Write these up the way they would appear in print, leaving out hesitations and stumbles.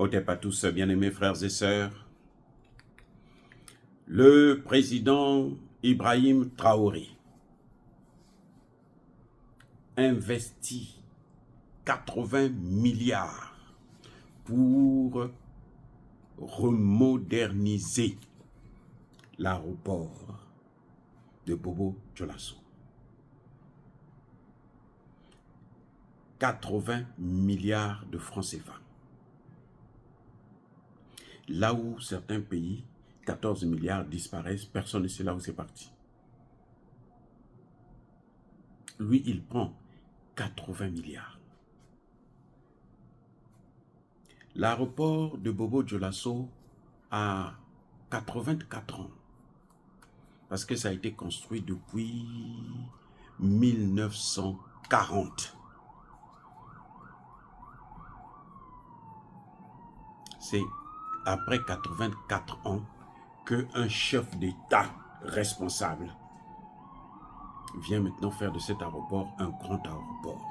Otep à tous, bien-aimés frères et sœurs. Le président Ibrahim Traoré investit 80 milliards pour remoderniser l'aéroport de Bobo Dioulasso. 80 milliards de francs CFA. Là où certains pays, 14 milliards disparaissent, personne ne sait là où c'est parti. Lui, il prend 80 milliards. L'aéroport de Bobo Dioulasso a 84 ans. Parce que ça a été construit depuis 1940. C'est après 84 ans qu'un chef d'État responsable vient maintenant faire de cet aéroport un grand aéroport.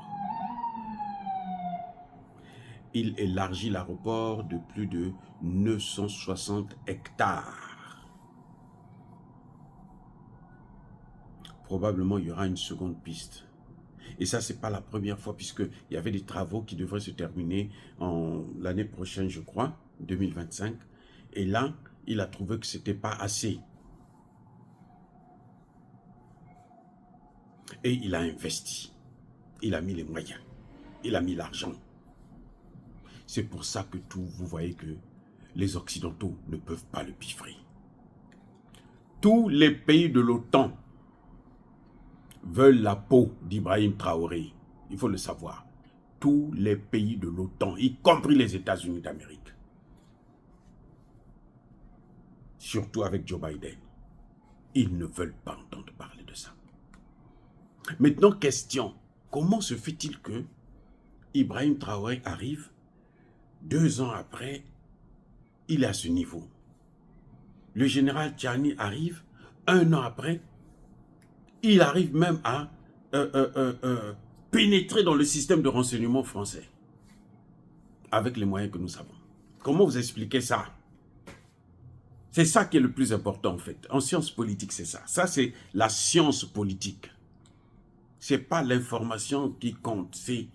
Il élargit l'aéroport de plus de 960 hectares. Probablement, il y aura une seconde piste. Et ça, ce n'est pas la première fois, puisqu'il y avait des travaux qui devraient se terminer l'année prochaine, je crois, 2025. Et là, il a trouvé que ce n'était pas assez. Et il a investi. Il a mis les moyens. Il a mis l'argent. C'est pour ça que vous voyez que les Occidentaux ne peuvent pas le piffrer. Tous les pays de l'OTAN veulent la peau d'Ibrahim Traoré. Il faut le savoir. Tous les pays de l'OTAN, y compris les États-Unis d'Amérique. Surtout avec Joe Biden. Ils ne veulent pas entendre parler de ça. Maintenant, question. Comment se fait-il que Ibrahim Traoré arrive 2 ans après, il est à ce niveau? Le général Tchiani arrive 1 an après, il arrive même à pénétrer dans le système de renseignement français avec les moyens que nous avons. Comment vous expliquez ça? C'est ça qui est le plus important en fait. En sciences politiques, c'est ça. Ça, c'est la science politique. Ce n'est pas l'information qui compte, c'est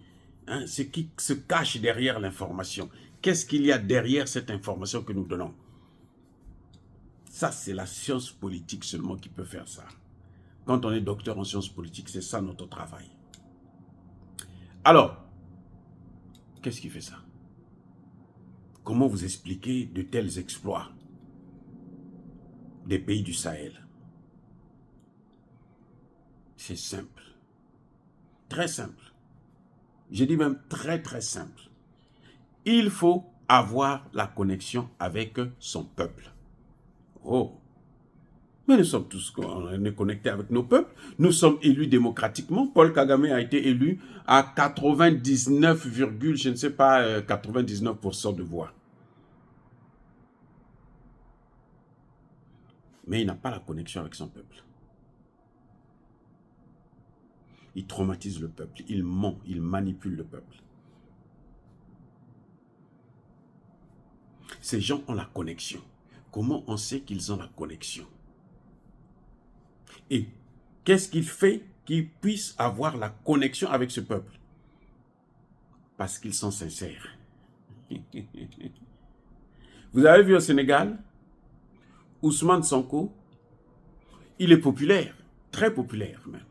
ce qui se cache derrière l'information. Qu'est-ce qu'il y a derrière cette information que nous donnons? Ça, c'est la science politique seulement qui peut faire ça. Quand on est docteur en sciences politiques, c'est ça notre travail. Alors, qu'est-ce qui fait ça? Comment vous expliquez de tels exploits des pays du Sahel? C'est simple. Très simple. Je dis même très très simple. Il faut avoir la connexion avec son peuple. Oh! Mais nous sommes tous connectés avec nos peuples. Nous sommes élus démocratiquement. Paul Kagame a été élu à 99, je ne sais pas, 99% de voix. Mais il n'a pas la connexion avec son peuple. Il traumatise le peuple. Il ment, il manipule le peuple. Ces gens ont la connexion. Comment on sait qu'ils ont la connexion? Et qu'est-ce qu'il fait qu'ils puissent avoir la connexion avec ce peuple? Parce qu'ils sont sincères. Vous avez vu au Sénégal, Ousmane Sonko, il est populaire, très populaire même,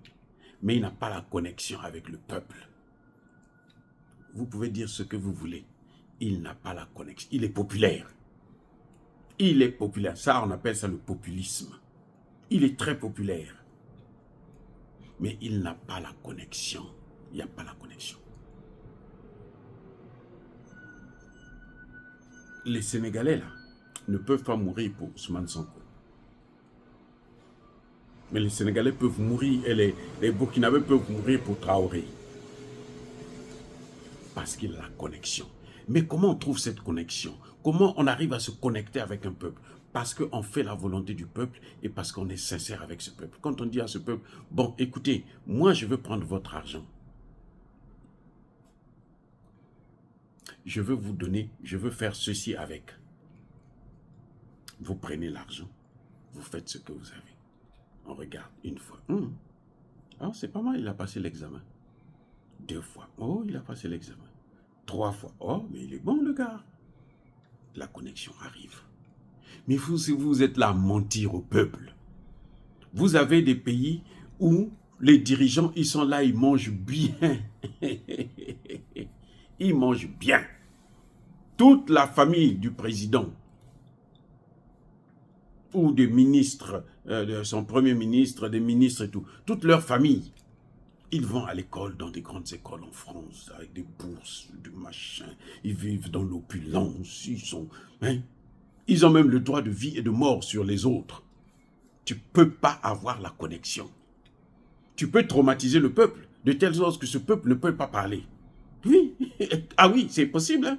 mais il n'a pas la connexion avec le peuple. Vous pouvez dire ce que vous voulez, il n'a pas la connexion, il est populaire. Il est populaire, ça on appelle ça le populisme. Il est très populaire. Mais il n'a pas la connexion. Il n'y a pas la connexion. Les Sénégalais, là, ne peuvent pas mourir pour Ousmane Sonko. Mais les Sénégalais peuvent mourir, et les Burkinabés peuvent mourir pour Traoré. Parce qu'il a la connexion. Mais comment on trouve cette connexion? Comment on arrive à se connecter avec un peuple? Parce qu'on fait la volonté du peuple et parce qu'on est sincère avec ce peuple. Quand on dit à ce peuple, bon, écoutez, moi je veux prendre votre argent. je veux vous donner, je veux faire ceci avec. Vous prenez l'argent, vous faites ce que vous avez. On regarde une fois. Ah, c'est pas mal, il a passé l'examen. 2 fois. Oh, il a passé l'examen. 3 fois. Oh, mais il est bon, le gars. La connexion arrive. Mais vous, si vous êtes là à mentir au peuple, vous avez des pays où les dirigeants, ils sont là, ils mangent bien. Ils mangent bien. Toute la famille du président ou des ministres, de son premier ministre, des ministres et tout, toute leur famille, ils vont à l'école, dans des grandes écoles en France, avec des bourses, du machin. Ils vivent dans l'opulence. Ils ont même le droit de vie et de mort sur les autres. Tu ne peux pas avoir la connexion. Tu peux traumatiser le peuple, de telle sorte que ce peuple ne peut pas parler. Oui, ah oui, c'est possible. Hein?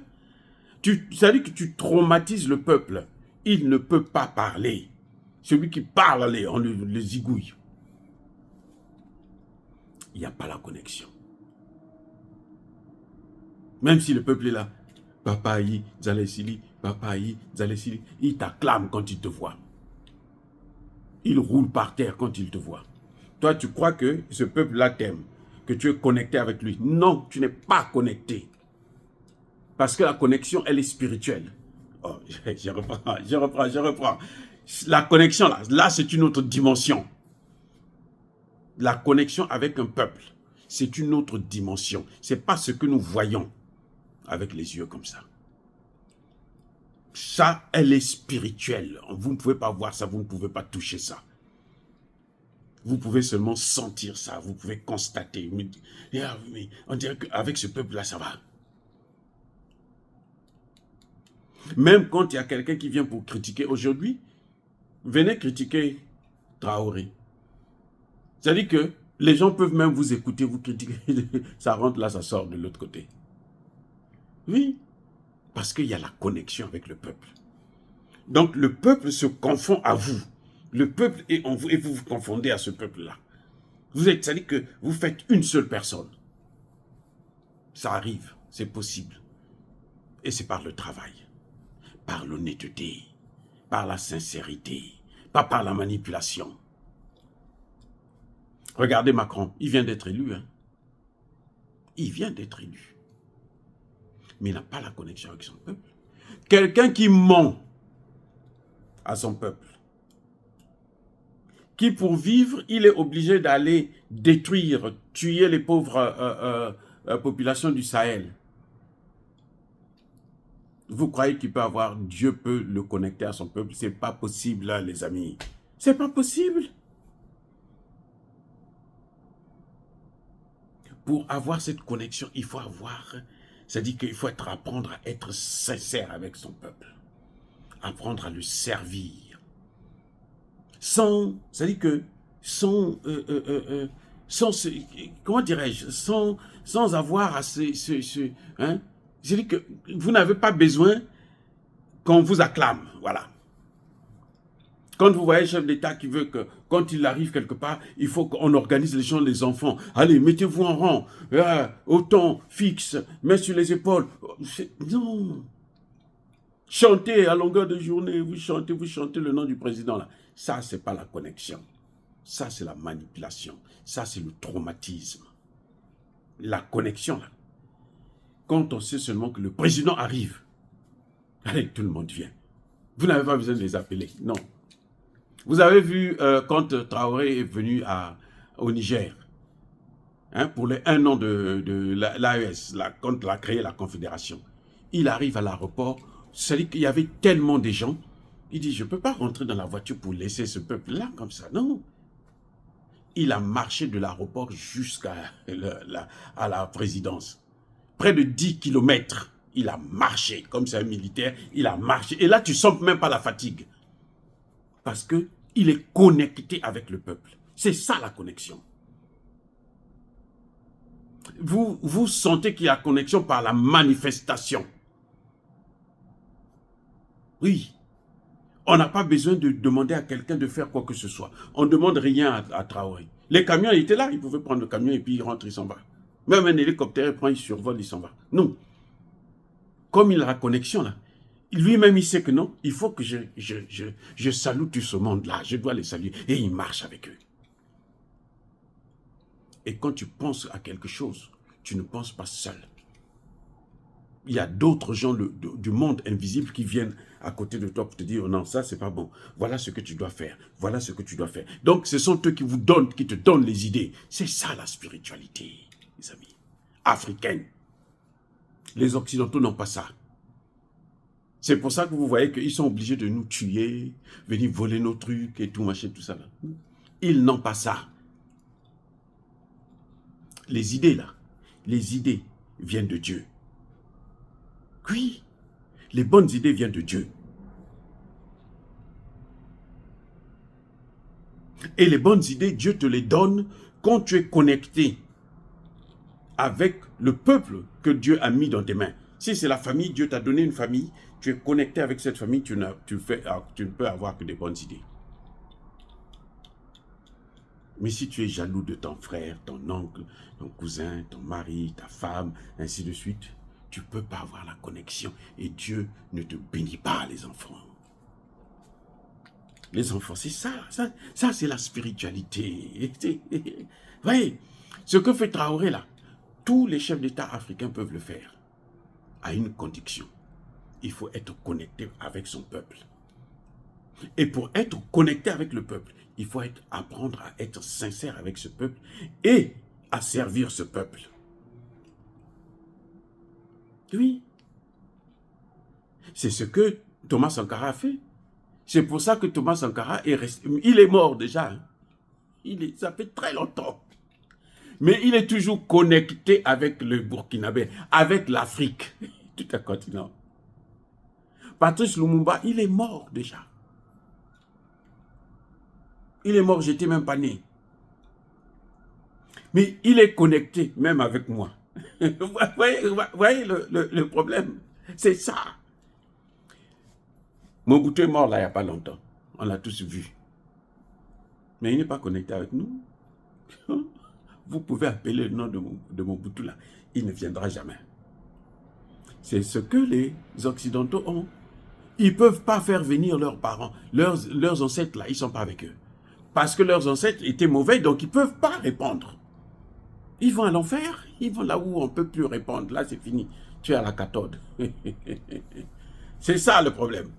Ça dit que tu traumatises le peuple. Il ne peut pas parler. Celui qui parle, on le zigouille. Il n'y a pas la connexion. Même si le peuple est là, Papa Ayi, Zalesili, Papa Ayi, Zalesili, il t'acclame quand il te voit. Il roule par terre quand il te voit. Toi, tu crois que ce peuple-là t'aime, que tu es connecté avec lui. Non, tu n'es pas connecté. Parce que la connexion, elle est spirituelle. Oh, je reprends. La connexion, là c'est une autre dimension. La connexion avec un peuple, c'est une autre dimension. Ce n'est pas ce que nous voyons avec les yeux comme ça. Ça, elle est spirituelle. Vous ne pouvez pas voir ça, vous ne pouvez pas toucher ça. Vous pouvez seulement sentir ça, vous pouvez constater. Mais on dirait qu'avec ce peuple-là, ça va. Même quand il y a quelqu'un qui vient pour critiquer aujourd'hui, venez critiquer Traoré. C'est-à-dire que les gens peuvent même vous écouter, vous critiquer. Ça rentre là, ça sort de l'autre côté. Oui, parce qu'il y a la connexion avec le peuple. Donc le peuple se confond à vous. Le peuple est en vous et vous vous confondez à ce peuple-là. C'est-à-dire que vous faites une seule personne. Ça arrive, c'est possible. Et c'est par le travail, par l'honnêteté, par la sincérité, pas par la manipulation. Regardez Macron, il vient d'être élu. Hein. Il vient d'être élu. Mais il n'a pas la connexion avec son peuple. Quelqu'un qui ment à son peuple, qui pour vivre, il est obligé d'aller détruire, tuer les pauvres populations du Sahel. Vous croyez qu'il peut avoir, Dieu peut le connecter à son peuple? C'est pas possible, là, les amis. C'est pas possible. Pour avoir cette connexion, il faut avoir, c'est-à-dire qu'il faut apprendre à être sincère avec son peuple. Apprendre à le servir. C'est-à-dire que comment dirais-je, sans avoir à hein? C'est-à-dire que vous n'avez pas besoin qu'on vous acclame, voilà. Quand vous voyez un chef d'État qui veut que, quand il arrive quelque part, il faut qu'on organise les gens, les enfants. Allez, mettez-vous en rang, autant fixe, main sur les épaules. Non. Chantez à longueur de journée, vous chantez le nom du président. Là. Ça, ce n'est pas la connexion. Ça, c'est la manipulation. Ça, c'est le traumatisme. La connexion, là. Quand on sait seulement que le président arrive, allez, tout le monde vient. Vous n'avez pas besoin de les appeler, non. Vous avez vu quand Traoré est venu au Niger, hein, pour les 1 an de l'AES, quand il a créé la Confédération. Il arrive à l'aéroport, c'est-à-dire qu'il y avait tellement de gens, il dit, je ne peux pas rentrer dans la voiture pour laisser ce peuple-là comme ça, non. Il a marché de l'aéroport jusqu'à la présidence. Près de 10 kilomètres, il a marché, comme c'est un militaire, il a marché. Et là, tu ne sens même pas la fatigue. Parce qu'il est connecté avec le peuple. C'est ça la connexion. Vous sentez qu'il y a connexion par la manifestation. Oui. On n'a pas besoin de demander à quelqu'un de faire quoi que ce soit. On ne demande rien à Traoré. Les camions étaient là, ils pouvaient prendre le camion et puis il rentre, il s'en va. Même un hélicoptère, il prend, il survole, il s'en va. Non. comme il a la connexion là, lui-même il sait que non, il faut que je salue tout ce monde-là, je dois les saluer. Et il marche avec eux. Et quand tu penses à quelque chose, tu ne penses pas seul. Il y a d'autres gens du monde invisible qui viennent à côté de toi pour te dire, oh non, ça c'est pas bon. Voilà ce que tu dois faire. Voilà ce que tu dois faire. Donc ce sont eux qui vous donnent, qui te donnent les idées. C'est ça la spiritualité, les amis. Africaine. Les Occidentaux n'ont pas ça. C'est pour ça que vous voyez qu'ils sont obligés de nous tuer, venir voler nos trucs et tout, machin, tout ça là. Ils n'ont pas ça. Les idées là, les idées viennent de Dieu. Oui, les bonnes idées viennent de Dieu. Et les bonnes idées, Dieu te les donne quand tu es connecté avec le peuple que Dieu a mis dans tes mains. Si c'est la famille, Dieu t'a donné une famille, tu es connecté avec cette famille, tu ne peux avoir que des bonnes idées. Mais si tu es jaloux de ton frère, ton oncle, ton cousin, ton mari, ta femme, ainsi de suite, tu ne peux pas avoir la connexion et Dieu ne te bénit pas, les enfants. Les enfants, c'est ça c'est la spiritualité. Vous voyez, ce que fait Traoré là, tous les chefs d'État africains peuvent le faire, à une condition. Il faut être connecté avec son peuple. Et pour être connecté avec le peuple, il faut apprendre à être sincère avec ce peuple et à servir ce peuple. Oui. C'est ce que Thomas Sankara a fait. C'est pour ça que Thomas Sankara est resté. Il est mort déjà. Ça fait très longtemps. Mais il est toujours connecté avec le Burkinabé, avec l'Afrique, tout un continent. Patrice Lumumba, il est mort déjà. Il est mort, j'étais même pas né. Mais il est connecté, même avec moi. Vous voyez le problème? C'est ça. Mobutu est mort là, il n'y a pas longtemps. On l'a tous vu. Mais il n'est pas connecté avec nous. Vous pouvez appeler le nom de Mobutu là. Il ne viendra jamais. C'est ce que les Occidentaux ont. Ils ne peuvent pas faire venir leurs parents. Leurs ancêtres là, ils ne sont pas avec eux. Parce que leurs ancêtres étaient mauvais, donc ils ne peuvent pas répondre. Ils vont à l'enfer, ils vont là où on ne peut plus répondre. Là, c'est fini. Tu es à la cathode. C'est ça le problème.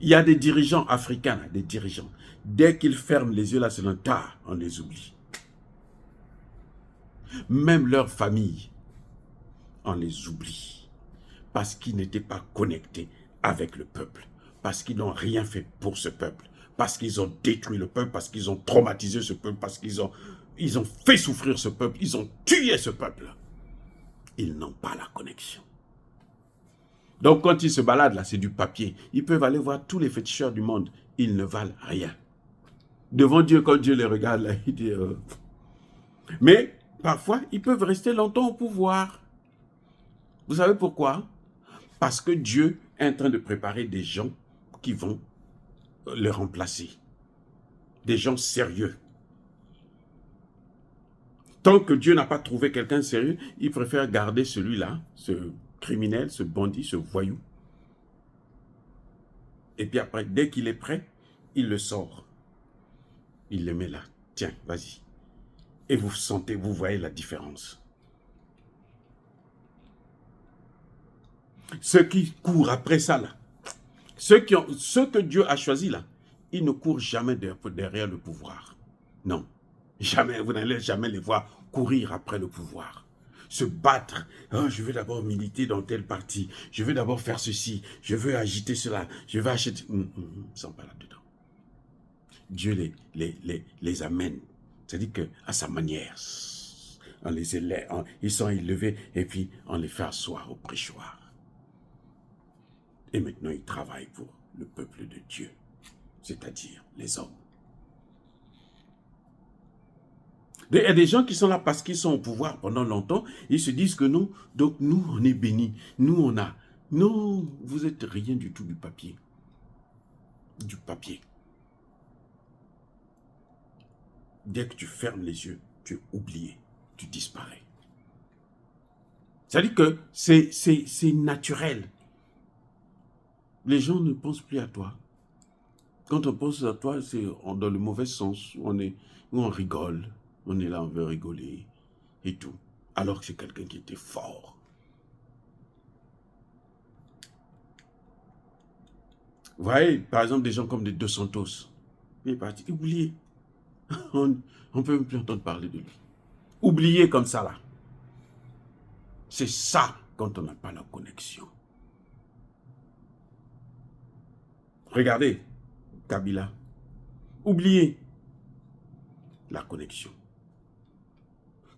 Il y a des dirigeants africains, des dirigeants. Dès qu'ils ferment les yeux, là, c'est un tas, on les oublie. Même leur famille, on les oublie. Parce qu'ils n'étaient pas connectés avec le peuple. Parce qu'ils n'ont rien fait pour ce peuple. Parce qu'ils ont détruit le peuple, parce qu'ils ont traumatisé ce peuple, parce qu'ils ont fait souffrir ce peuple, ils ont tué ce peuple. Ils n'ont pas la connexion. Donc quand ils se baladent là, c'est du papier. Ils peuvent aller voir tous les féticheurs du monde. Ils ne valent rien. Devant Dieu, quand Dieu les regarde là, il dit... Mais parfois, ils peuvent rester longtemps au pouvoir. Vous savez pourquoi? Parce que Dieu est en train de préparer des gens qui vont le remplacer. Des gens sérieux. Tant que Dieu n'a pas trouvé quelqu'un de sérieux, il préfère garder celui-là, ce criminel, ce bandit, ce voyou. Et puis après, dès qu'il est prêt, il le sort. Il le met là. Tiens, vas-y. Et vous sentez, vous voyez la différence. Ceux qui courent après ça, là, ceux que Dieu a choisis, là, ils ne courent jamais derrière le pouvoir. Non. Jamais, vous n'allez jamais les voir courir après le pouvoir. Se battre. Oh, je veux d'abord militer dans tel parti. Je veux d'abord faire ceci. Je veux agiter cela. Je veux acheter... Ils ne sont pas là-dedans. Dieu les amène. C'est-à-dire qu'à sa manière, on les élève, ils sont élevés et puis on les fait asseoir au préchoir. Et maintenant, ils travaillent pour le peuple de Dieu, c'est-à-dire les hommes. Il y a des gens qui sont là parce qu'ils sont au pouvoir pendant longtemps, ils se disent que non, donc nous, on est bénis, nous, on a... Non, vous êtes rien du tout du papier. Du papier. Dès que tu fermes les yeux, tu es oublié, tu disparais. C'est-à-dire que c'est naturel. Les gens ne pensent plus à toi. Quand on pense à toi, c'est dans le mauvais sens. On rigole. On est là, on veut rigoler et tout. Alors que c'est quelqu'un qui était fort. Vous voyez, par exemple, des gens comme des Dos Santos. Il est parti. Oubliez. On ne peut même plus entendre parler de lui. Oubliez comme ça, là. C'est ça quand on n'a pas la connexion. Regardez, Kabila. Oubliez la connexion.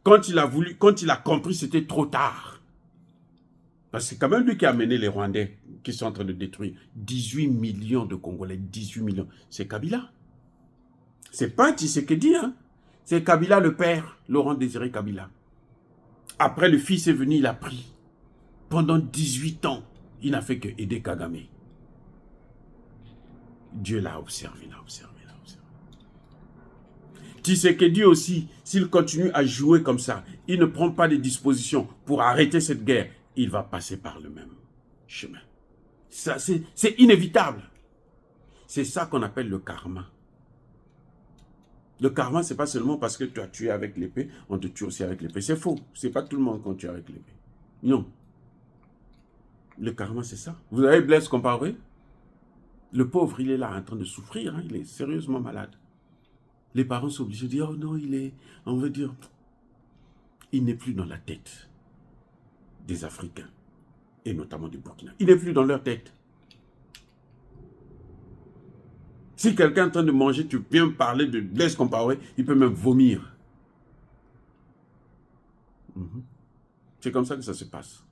Quand il a compris, c'était trop tard. Parce que c'est quand même lui qui a mené les Rwandais qui sont en train de détruire 18 millions de Congolais, 18 millions. C'est Kabila. C'est pas Tshisekedi, hein. C'est Kabila le père, Laurent Désiré Kabila. Après, le fils est venu, il a pris. Pendant 18 ans, il n'a fait que aider Kagame. Dieu l'a observé, l'a observé, l'a observé. Tshisekedi aussi, s'il continue à jouer comme ça, il ne prend pas de dispositions pour arrêter cette guerre, il va passer par le même chemin. C'est inévitable. C'est ça qu'on appelle le karma. Le karma, ce n'est pas seulement parce que tu as tué avec l'épée, on te tue aussi avec l'épée. C'est faux. Ce n'est pas tout le monde qu'on tue avec l'épée. Non. Le karma, c'est ça. Vous avez Blaise Compaoré? Le pauvre, il est là en train de souffrir. Hein, il est sérieusement malade. Les parents sont obligés de dire, oh non, on veut dire, il n'est plus dans la tête des Africains, et notamment du Burkina. Il n'est plus dans leur tête. Si quelqu'un est en train de manger, tu viens parler de Blaise Compaoré, il peut même vomir. C'est comme ça que ça se passe.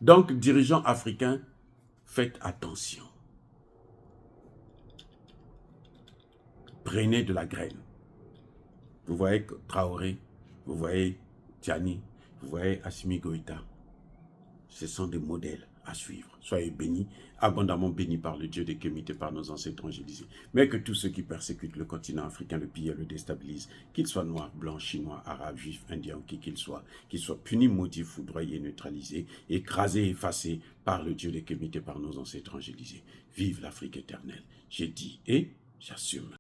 Donc, dirigeants africains, faites attention. Prenez de la graine. Vous voyez Traoré, vous voyez Tiani, vous voyez Assimi Goïta. Ce sont des modèles à suivre. Soyez bénis, abondamment bénis par le Dieu des Kémites et par nos ancêtres évangélisés. Mais que tous ceux qui persécutent le continent africain, le pillent, le déstabilisent, qu'ils soient noirs, blancs, chinois, arabes, juifs, indiens, qui qu'ils soient punis, maudits, foudroyés, neutralisés, écrasés, effacés par le Dieu des Kémites et par nos ancêtres évangélisés. Vive l'Afrique éternelle. J'ai dit et j'assume.